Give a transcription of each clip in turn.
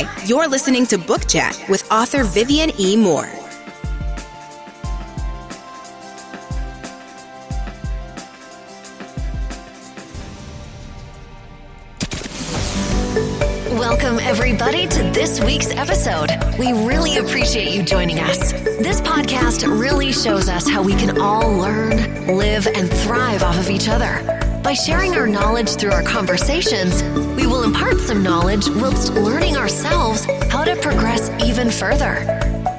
Hi, you're listening to Book Chat with author Vivian E. Moore. Welcome, everybody, to this week's episode. We really appreciate you joining us. This podcast really shows us how we can all learn, live, and thrive off of each other. By sharing our knowledge through our conversations, we will impart some knowledge whilst learning ourselves how to progress even further.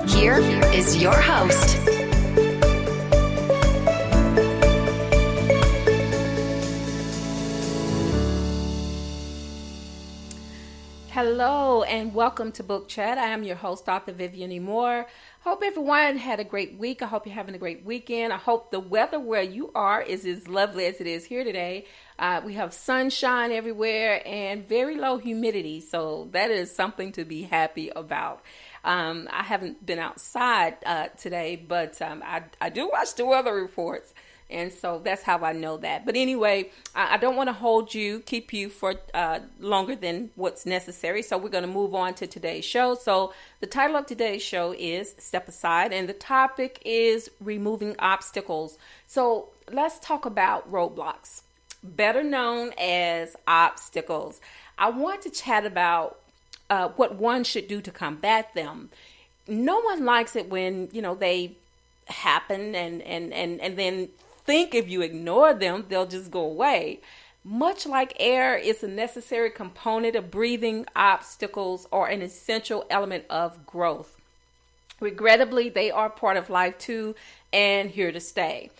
Here is your host. Hello and welcome to Book Chat. I am your host, author Vivian E. Moore. Hope everyone had a great week. I hope you're having a great weekend. I hope the weather where you are is as lovely as it is here today. We have sunshine everywhere and very low humidity, so that is something to be happy about. I haven't been outside today, but I do watch the weather reports. And so that's how I know that. But anyway, I don't want to keep you for longer than what's necessary. So we're going to move on to today's show. So the title of today's show is Step Aside, and the topic is removing obstacles. So let's talk about roadblocks, better known as obstacles. I want to chat about what one should do to combat them. No one likes it when, they happen and then think if you ignore them, they'll just go away. Much like air is a necessary component of breathing, obstacles are an essential element of growth. Regrettably, they are part of life too and here to stay.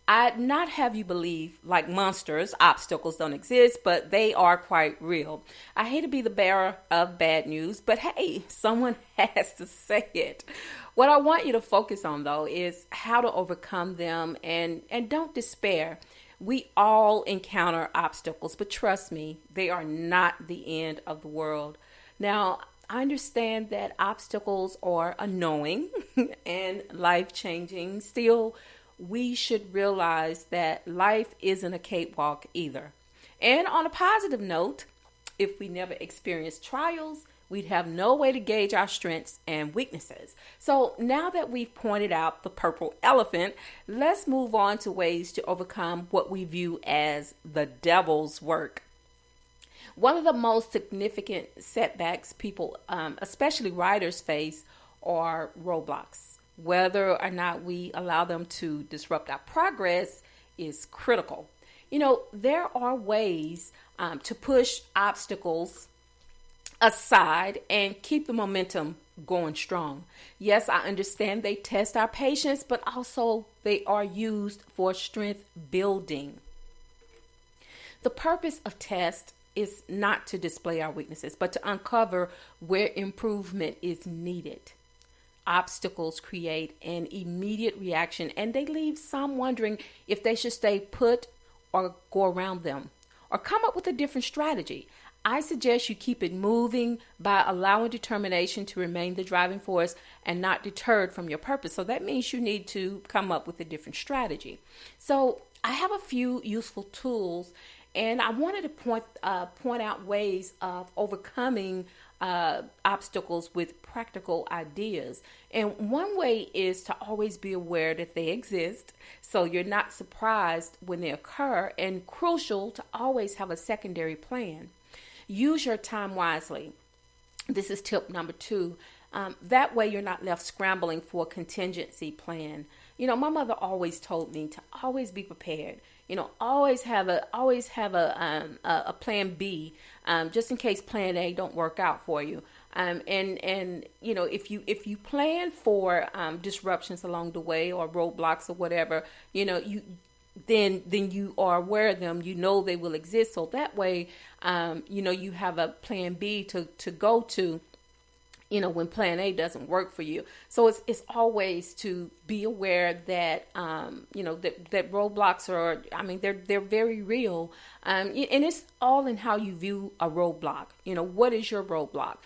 I'd not have you believe, like monsters, obstacles don't exist, but they are quite real. I hate to be the bearer of bad news, but hey, someone has to say it. What I want you to focus on, though, is how to overcome them and don't despair. We all encounter obstacles, but trust me, they are not the end of the world. Now, I understand that obstacles are annoying and life-changing. Still, we should realize that life isn't a cakewalk either. And on a positive note, if we never experience trials, we'd have no way to gauge our strengths and weaknesses. So now that we've pointed out the purple elephant, let's move on to ways to overcome what we view as the devil's work. One of the most significant setbacks people, especially writers, face are roadblocks. Whether or not we allow them to disrupt our progress is critical. There are ways to push obstacles aside and keep the momentum going strong. Yes, I understand they test our patience, but also they are used for strength building. The purpose of tests is not to display our weaknesses, but to uncover where improvement is needed. Obstacles create an immediate reaction, and they leave some wondering if they should stay put or go around them or come up with a different strategy. I suggest you keep it moving by allowing determination to remain the driving force and not deterred from your purpose. So that means you need to come up with a different strategy. So I have a few useful tools, and I wanted to point out ways of overcoming obstacles with practical ideas. And one way is to always be aware that they exist, so you're not surprised when they occur, and crucial to always have a secondary plan. Use your time wisely. This is tip number 2. That way you're not left scrambling for a contingency plan. My mother always told me to always be prepared. Always have a plan B, just in case plan A don't work out for you. If you plan for disruptions along the way or roadblocks or whatever, then you are aware of them. They will exist. So that way, you have a plan B to go to, when plan A doesn't work for you. So it's always to be aware that, that roadblocks are, they're very real. And it's all in how you view a roadblock. What is your roadblock?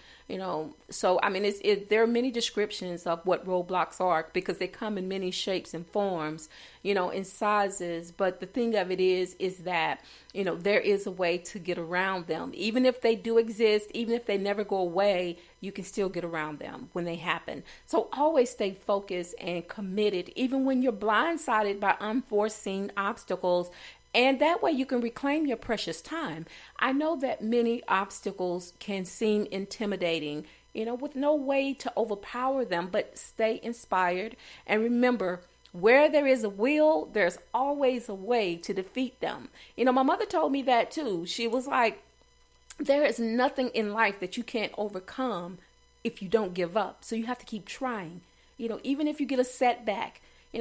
So I mean, there are many descriptions of what roadblocks are because they come in many shapes and forms, in sizes. But the thing of it is that, there is a way to get around them. Even if they do exist, even if they never go away, you can still get around them when they happen. So always stay focused and committed, even when you're blindsided by unforeseen obstacles. And that way you can reclaim your precious time. I know that many obstacles can seem intimidating, with no way to overpower them, but stay inspired. And remember, where there is a will, there's always a way to defeat them. My mother told me that too. She was like, there is nothing in life that you can't overcome if you don't give up. So you have to keep trying, even if you get a setback.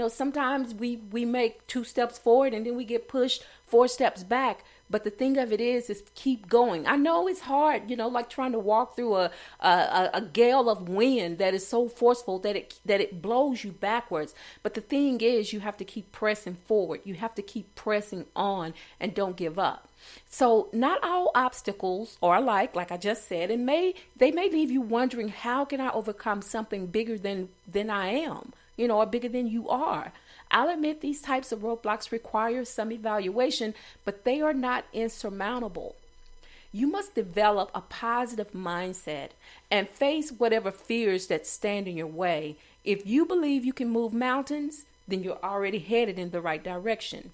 Sometimes we make 2 steps forward and then we get pushed 4 steps back. But the thing of it is keep going. I know it's hard, like trying to walk through a gale of wind that is so forceful that it blows you backwards. But the thing is, you have to keep pressing forward. You have to keep pressing on and don't give up. So not all obstacles are alike, like I just said, and they may leave you wondering, how can I overcome something bigger than I am? Or bigger than you are. I'll admit these types of roadblocks require some evaluation, but they are not insurmountable. You must develop a positive mindset and face whatever fears that stand in your way. If you believe you can move mountains, then you're already headed in the right direction.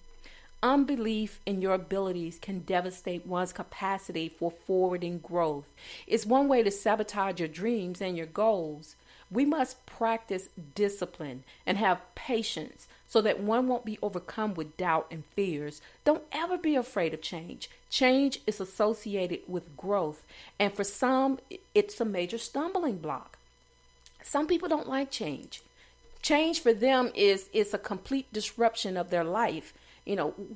Unbelief in your abilities can devastate one's capacity for forwarding growth. It's one way to sabotage your dreams and your goals. We must practice discipline and have patience so that one won't be overcome with doubt and fears. Don't ever be afraid of change. Change is associated with growth, and for some, it's a major stumbling block. Some people don't like change. Change for them is a complete disruption of their life.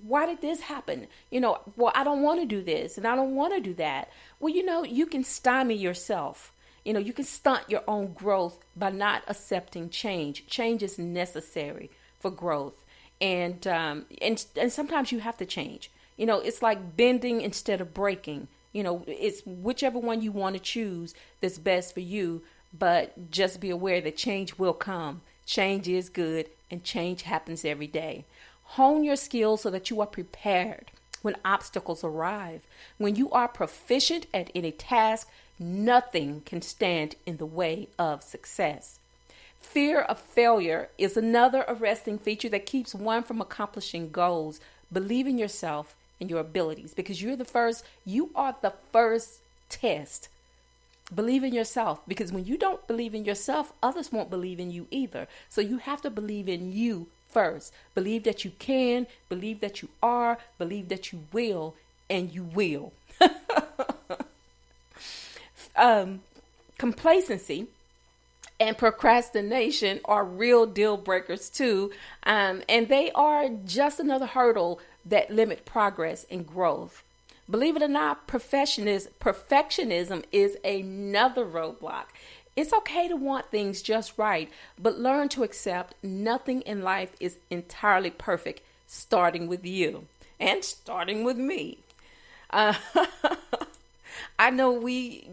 Why did this happen? Well, I don't want to do this and I don't want to do that. Well, you can stymie yourself. You can stunt your own growth by not accepting change. Change is necessary for growth. And sometimes you have to change. It's like bending instead of breaking. It's whichever one you want to choose that's best for you. But just be aware that change will come. Change is good and change happens every day. Hone your skills so that you are prepared when obstacles arrive. When you are proficient at any task, nothing can stand in the way of success. Fear of failure is another arresting feature that keeps one from accomplishing goals. Believe in yourself and your abilities because you are the first test. Believe in yourself because when you don't believe in yourself, others won't believe in you either. So you have to believe in you first. Believe that you can, believe that you are, believe that you will, and you will. Complacency and procrastination are real deal breakers too. And they are just another hurdle that limit progress and growth. Believe it or not, perfectionism is another roadblock. It's okay to want things just right, but learn to accept nothing in life is entirely perfect, starting with you and starting with me. I know we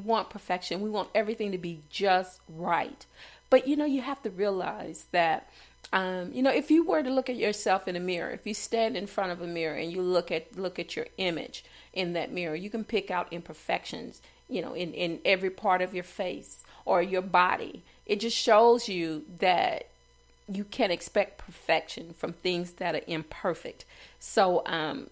want perfection. We want everything to be just right. But, you have to realize that, if you were to look at yourself in a mirror, if you stand in front of a mirror and you look at your image in that mirror, you can pick out imperfections, in every part of your face or your body. It just shows you that you can expect perfection from things that are imperfect. So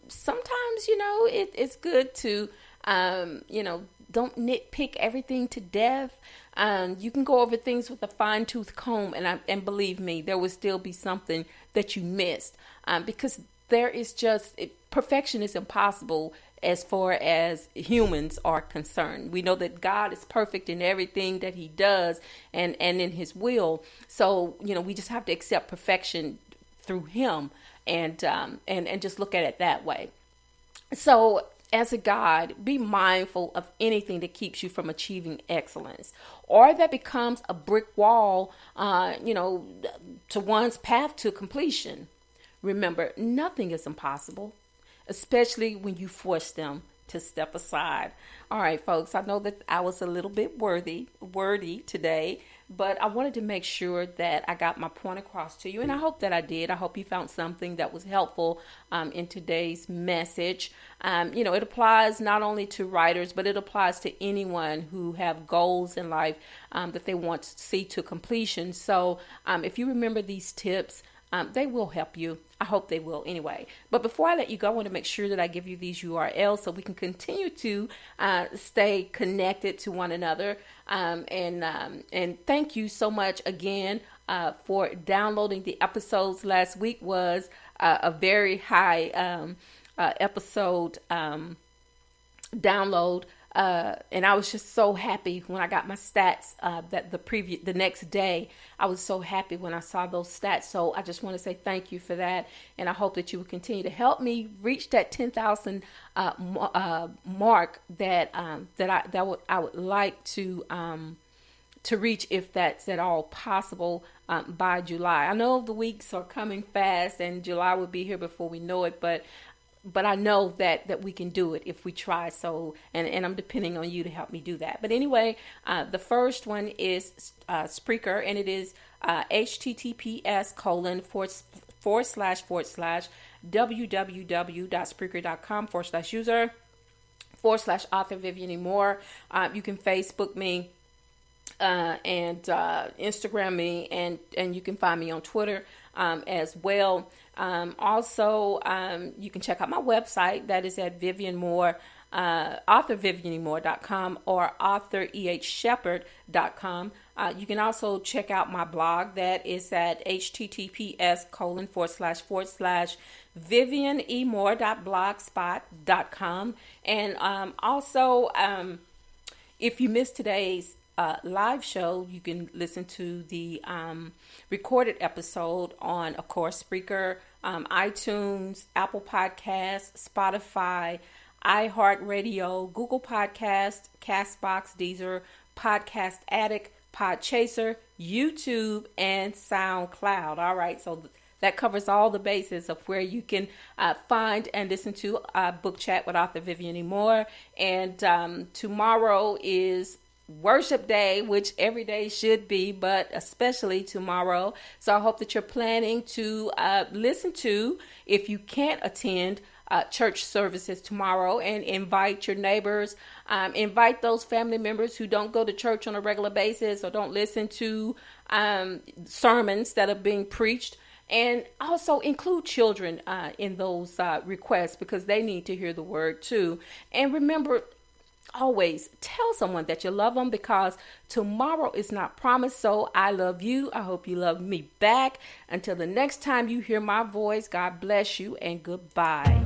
sometimes, it's good to, don't nitpick everything to death. You can go over things with a fine-tooth comb, and believe me, there will still be something that you missed because perfection is impossible as far as humans are concerned. We know that God is perfect in everything that he does and in his will. So, we just have to accept perfection through him and just look at it that way. So as a guide, be mindful of anything that keeps you from achieving excellence or that becomes a brick wall, to one's path to completion. Remember, nothing is impossible, especially when you force them to step aside. All right, folks, I know that I was a little bit wordy today, but I wanted to make sure that I got my point across to you, and I hope that I did. I hope you found something that was helpful in today's message. It applies not only to writers, but it applies to anyone who have goals in life that they want to see to completion. So if you remember these tips, they will help you. I hope they will anyway. But before I let you go, I want to make sure that I give you these URLs so we can continue to stay connected to one another. And thank you so much again for downloading the episodes. Last week was a very high episode download. And I was just so happy when I got my stats that the next day. I was so happy when I saw those stats. So I just want to say thank you for that. And I hope that you will continue to help me reach that 10,000 mark that I would like to reach, if that's at all possible, by July. I know the weeks are coming fast and July will be here before we know it, but I know that we can do it if we try. So, and I'm depending on you to help me do that. But anyway, the first one is Spreaker, and it is https://www.spreaker.com/user/author Vivian Moore. You can Facebook me and Instagram me, and you can find me on Twitter as well. Also, you can check out my website. That is at Vivian Moore, authorvivianmoore.com or authorehshepherd.com. You can also check out my blog. That is at https://vivianemore.blogspot.com. And also, if you missed today's live show, you can listen to the recorded episode on, of course, Spreaker, iTunes, Apple Podcasts, Spotify, iHeartRadio, Google Podcasts, Castbox, Deezer, Podcast Addict, Podchaser, YouTube, and SoundCloud. All right, so that covers all the bases of where you can find and listen to Book Chat with author Vivian Moore. And tomorrow is Worship Day, which every day should be, but especially tomorrow. So I hope that you're planning to listen to, if you can't attend church services tomorrow, and invite your neighbors, invite those family members who don't go to church on a regular basis or don't listen to sermons that are being preached. And also include children in those requests, because they need to hear the word too. And remember, always tell someone that you love them, because tomorrow is not promised. So I love you. I hope you love me back. Until the next time you hear my voice, God bless you and goodbye.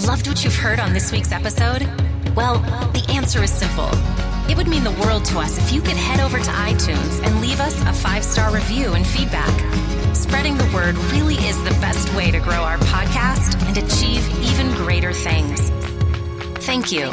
Loved what you've heard on this week's episode? Well, the answer is simple. It would mean the world to us if you could head over to iTunes and leave us a 5-star review and feedback. Spreading the word really is the best way to grow our podcast and achieve even greater things. Thank you.